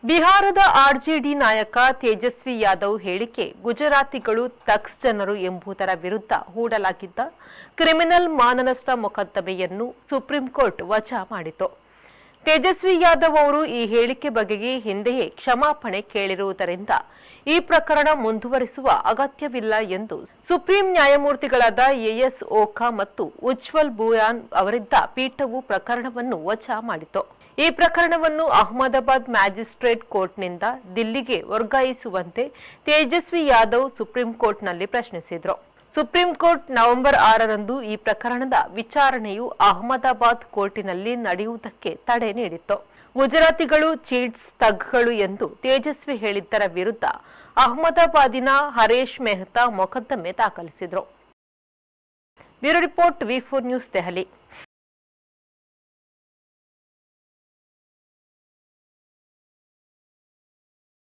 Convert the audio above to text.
ಬಿಹಾರದ ಆರ್ಜೆಡಿ ನಾಯಕ ತೇಜಸ್ವಿ ಯಾದವ್ ಹೇಳಿಕೆ ಗುಜರಾತಿಗಳು ತಕ್ಸ್ ಜನರು ಎಂಬುದರ ವಿರುದ್ಧ ಹೂಡಲಾಗಿದ್ದ ಕ್ರಿಮಿನಲ್ ಮಾನನಷ್ಟ ಮೊಕದ್ದಮೆಯನ್ನು ಸುಪ್ರೀಂ ಕೋರ್ಟ್ ವಜಾ ಮಾಡಿತು. ತೇಜಸ್ವಿ ಯಾದವ್ ಅವರು ಈ ಹೇಳಿಕೆ ಬಗೆಗೆ ಹಿಂದೆಯೇ ಕ್ಷಮಾಪಣೆ ಕೇಳಿರುವುದರಿಂದ ಈ ಪ್ರಕರಣ ಮುಂದುವರಿಸುವ ಅಗತ್ಯವಿಲ್ಲ ಎಂದು ಸುಪ್ರೀಂ ನ್ಯಾಯಮೂರ್ತಿಗಳಾದ ಎಎಸ್ ಓಖಾ ಮತ್ತು ಉಜ್ವಲ್ ಬುಯಾನ್ ಅವರಿದ್ದ ಪೀಠವು ಪ್ರಕರಣವನ್ನು ವಜಾ ಮಾಡಿತು. ಈ ಪ್ರಕರಣವನ್ನು ಅಹಮದಾಬಾದ್ ಮ್ಯಾಜಿಸ್ಟ್ರೇಟ್ ಕೋರ್ಟ್ನಿಂದ ದಿಲ್ಲಿಗೆ ವರ್ಗಾಯಿಸುವಂತೆ ತೇಜಸ್ವಿ ಯಾದವ್ ಸುಪ್ರೀಂ ಕೋರ್ಟ್ನಲ್ಲಿ ಪ್ರಶ್ನಿಸಿದರು. ಸುಪ್ರೀಂ ಕೋರ್ಟ್ ನವೆಂಬರ್ 6ರಂದು ಈ ಪ್ರಕರಣದ ವಿಚಾರಣೆಯು ಅಹಮದಾಬಾದ್ ಕೋರ್ಟಿನಲ್ಲಿ ನಡೆಯುವುದಕ್ಕೆ ತಡೆ ನೀಡಿತ್ತು. ಗುಜರಾತಿಗಳು ಚೀಟ್ಸ್ ಥಗ್ಗಳು ಎಂದು ತೇಜಸ್ವಿ ಹೇಳಿದ್ದರ ವಿರುದ್ಧ ಅಹಮದಾಬಾದಿನ ಹರೇಶ್ ಮೆಹ್ತಾ ಮೊಕದ್ದಮೆ ದಾಖಲಿಸಿದರು. ಬ್ಯೂರೋ ರಿಪೋರ್ಟ್, ವಿ4 ನ್ಯೂಸ್, ದೆಹಲಿ.